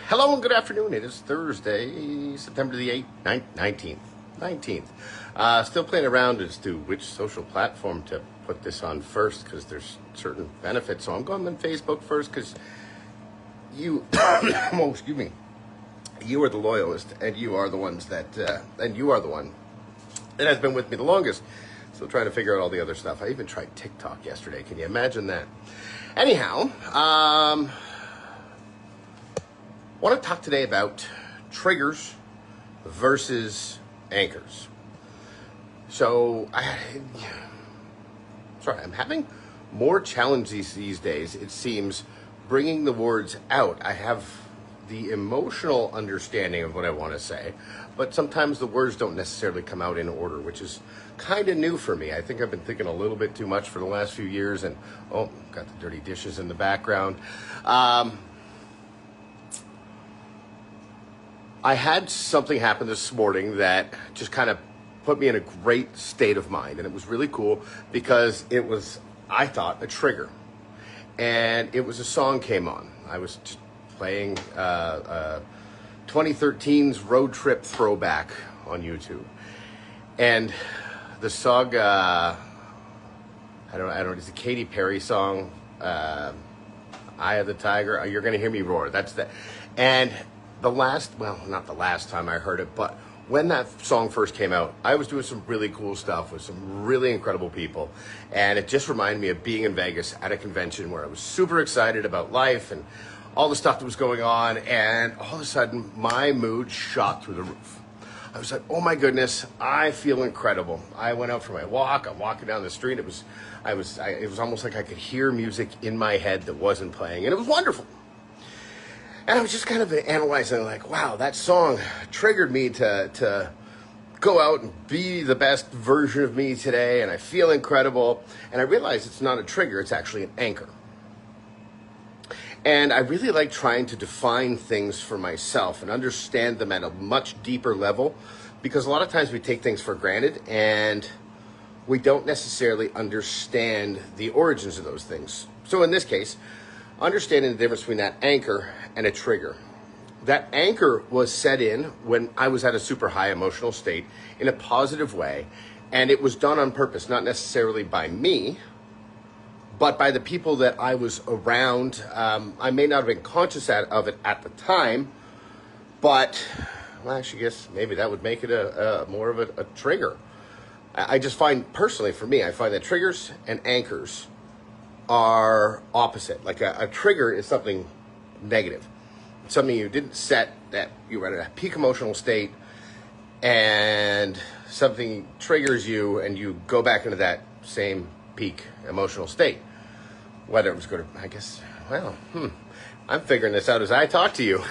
Hello and good afternoon. It is Thursday, September the 8th, 19th. Still playing around as to which social platform to put this on first because there's certain benefits. So I'm going on Facebook first because you, oh, excuse me, you are the loyalist and you are the ones that, and you are the one that has been with me the longest. Still trying to figure out all the other stuff. I even tried TikTok yesterday. Can you imagine that? Anyhow, I want to talk today about triggers versus anchors. So, I'm having more challenges these days, it seems, bringing the words out. I have the emotional understanding of what I want to say, but sometimes the words don't necessarily come out in order, which is kind of new for me. I think I've been thinking a little bit too much for the last few years, and oh, got the dirty dishes in the background. I had something happen this morning that just kind of put me in a great state of mind, and it was really cool because it was, I thought, a trigger. And it was a song came on. I was just playing 2013's Road Trip Throwback on YouTube. And the song, I don't know, it's a Katy Perry song, Eye of the Tiger, You're Gonna Hear Me Roar. That's the, and the last, well, not the last time I heard it, but when that song first came out, I was doing some really cool stuff with some really incredible people. And it just reminded me of being in Vegas at a convention where I was super excited about life and all the stuff that was going on. And all of a sudden, my mood shot through the roof. I was like, oh my goodness, I feel incredible. I went out for my walk. I'm walking down the street. It was almost like I could hear music in my head that wasn't playing. And it was wonderful. And I was just kind of analyzing, like, wow, that song triggered me to go out and be the best version of me today, and I feel incredible. And I realized it's not a trigger, it's actually an anchor. And I really like trying to define things for myself and understand them at a much deeper level, because a lot of times we take things for granted and we don't necessarily understand the origins of those things. So in this case, understanding the difference between that anchor and a trigger. That anchor was set in when I was at a super high emotional state in a positive way, and it was done on purpose, not necessarily by me, but by the people that I was around. I may not have been conscious of it at the time, but well, actually, I guess maybe that would make it a more of a trigger. I just find, personally for me, I find that triggers and anchors are opposite. Like a trigger is something negative, something you didn't set, that you were at a peak emotional state, and something triggers you and you go back into that same peak emotional state. Whether it was good or, I guess, well, I'm figuring this out as I talk to you.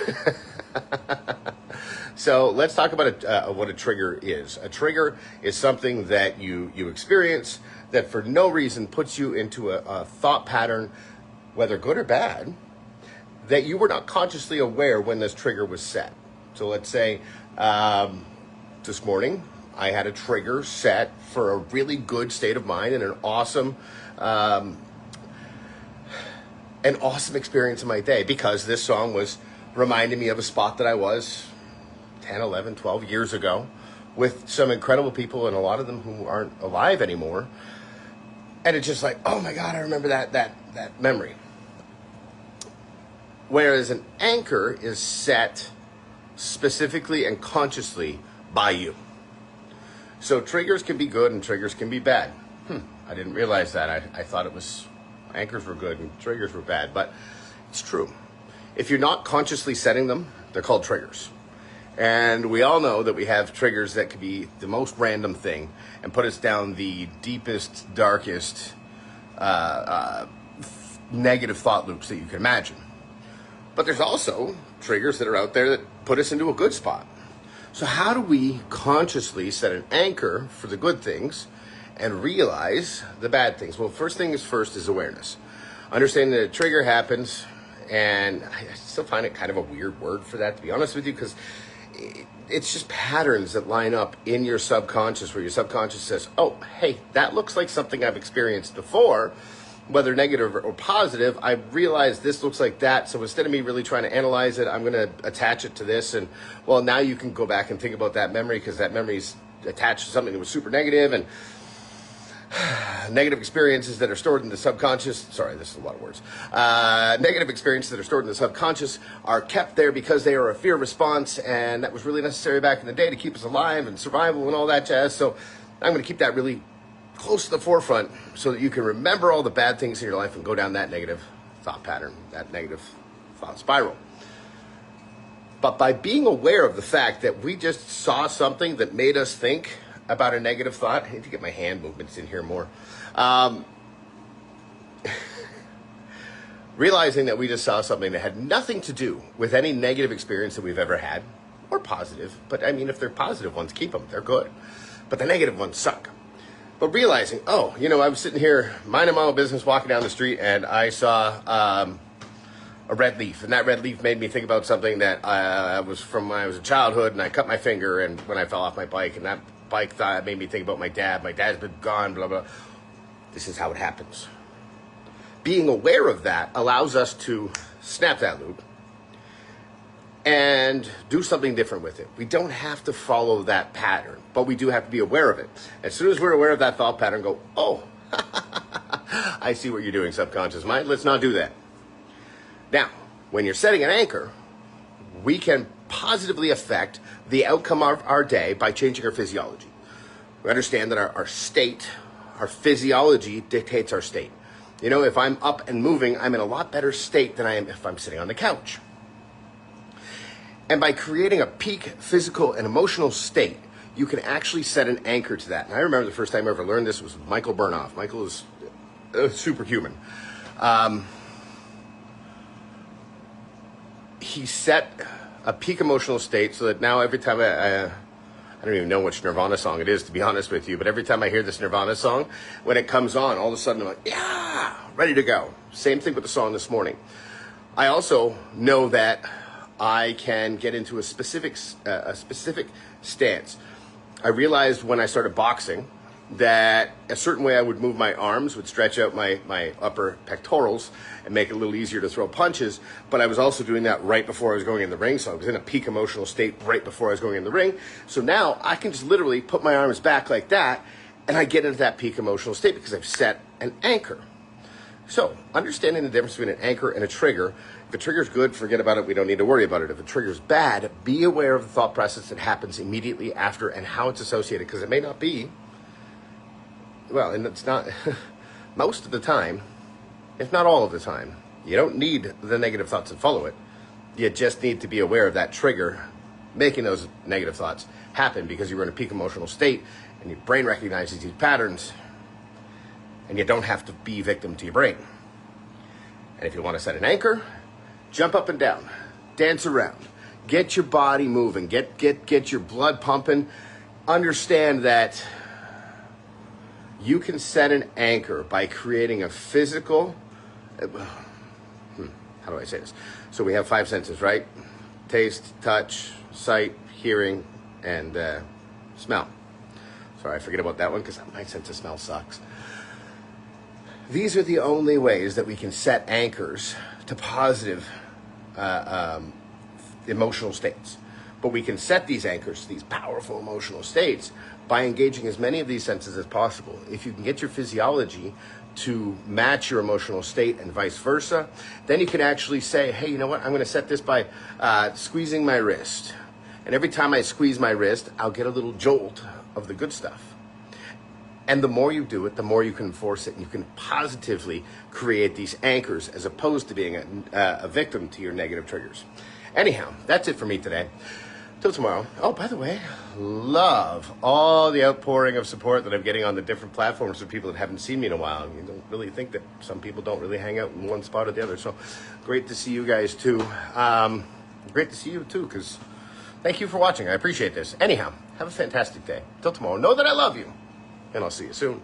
So let's talk about what a trigger is. A trigger is something that you experience that for no reason puts you into a thought pattern, whether good or bad, that you were not consciously aware when this trigger was set. So let's say this morning I had a trigger set for a really good state of mind and an awesome experience in my day, because this song was reminding me of a spot that I was 10, 11, 12 years ago with some incredible people, and a lot of them who aren't alive anymore. And it's just like, oh my God, I remember that memory. Whereas an anchor is set specifically and consciously by you. So triggers can be good and triggers can be bad. I didn't realize that. I thought it was anchors were good and triggers were bad, but it's true. If you're not consciously setting them, they're called triggers. And we all know that we have triggers that could be the most random thing and put us down the deepest, darkest, negative thought loops that you can imagine. But there's also triggers that are out there that put us into a good spot. So how do we consciously set an anchor for the good things and realize the bad things? Well, first thing is first is awareness. Understanding that a trigger happens, and I still find it kind of a weird word for that, to be honest with you, because it's just patterns that line up in your subconscious, where your subconscious says, oh, hey, that looks like something I've experienced before. whether negative or positive, I realized this looks like that. So instead of me really trying to analyze it, I'm going to attach it to this. And well, now you can go back and think about that memory, because that memory's attached to something that was super negative, and negative experiences that are stored in the subconscious. Sorry, this is a lot of words. Negative experiences that are stored in the subconscious are kept there because they are a fear response, and that was really necessary back in the day to keep us alive and survival and all that jazz. So I'm going to keep that really close to the forefront so that you can remember all the bad things in your life and go down that negative thought pattern, that negative thought spiral. But by being aware of the fact that we just saw something that made us think about a negative thought, I need to get my hand movements in here more. Realizing that we just saw something that had nothing to do with any negative experience that we've ever had, or positive. But I mean, if they're positive ones, keep them, they're good. But the negative ones suck. But realizing, oh, you know, I was sitting here minding my own business, walking down the street, and I saw a red leaf, and that red leaf made me think about something that was from when I was a childhood, and I cut my finger, and when I fell off my bike, and that bike thought made me think about my dad. My dad's been gone, blah, blah. This is how it happens. Being aware of that allows us to snap that loop and do something different with it. We don't have to follow that pattern, but we do have to be aware of it. As soon as we're aware of that thought pattern, go, oh, I see what you're doing, subconscious mind. Let's not do that. Now, when you're setting an anchor, we can positively affect the outcome of our day by changing our physiology. We understand that our state, our physiology dictates our state. You know, if I'm up and moving, I'm in a lot better state than I am if I'm sitting on the couch. And by creating a peak physical and emotional state, you can actually set an anchor to that. And I remember the first time I ever learned this was with Michael Burnoff. Michael is superhuman. He set a peak emotional state so that now every time I don't even know which Nirvana song it is, to be honest with you, but every time I hear this Nirvana song, when it comes on, all of a sudden I'm like, yeah, ready to go. Same thing with the song this morning. I also know that I can get into a specific stance. I realized when I started boxing that a certain way I would move my arms would stretch out my upper pectorals and make it a little easier to throw punches, but I was also doing that right before I was going in the ring, so I was in a peak emotional state right before I was going in the ring. So now I can just literally put my arms back like that, and I get into that peak emotional state because I've set an anchor. So, understanding the difference between an anchor and a trigger. If a trigger's good, forget about it. We don't need to worry about it. If a trigger's bad, be aware of the thought process that happens immediately after and how it's associated, because it may not be, well, and it's not, most of the time, if not all of the time, you don't need the negative thoughts that follow it. You just need to be aware of that trigger making those negative thoughts happen because you were in a peak emotional state and your brain recognizes these patterns, and you don't have to be victim to your brain. And if you want to set an anchor, jump up and down, dance around, get your body moving, get your blood pumping. Understand that you can set an anchor by creating a physical, how do I say this? So we have 5 senses, right? Taste, touch, sight, hearing, and smell. Sorry, I forget about that one because my sense of smell sucks. These are the only ways that we can set anchors to positive emotional states. But we can set these anchors, these powerful emotional states, by engaging as many of these senses as possible. If you can get your physiology to match your emotional state and vice versa, then you can actually say, hey, you know what? I'm going to set this by squeezing my wrist. And every time I squeeze my wrist, I'll get a little jolt of the good stuff. And the more you do it, the more you can enforce it, and you can positively create these anchors as opposed to being a victim to your negative triggers. Anyhow, that's it for me today. Till tomorrow. Oh, by the way, love all the outpouring of support that I'm getting on the different platforms for people that haven't seen me in a while. You don't really think that some people don't really hang out in one spot or the other. So great to see you guys too. Great to see you too, because thank you for watching. I appreciate this. Anyhow, have a fantastic day. Till tomorrow. Know that I love you. And I'll see you soon.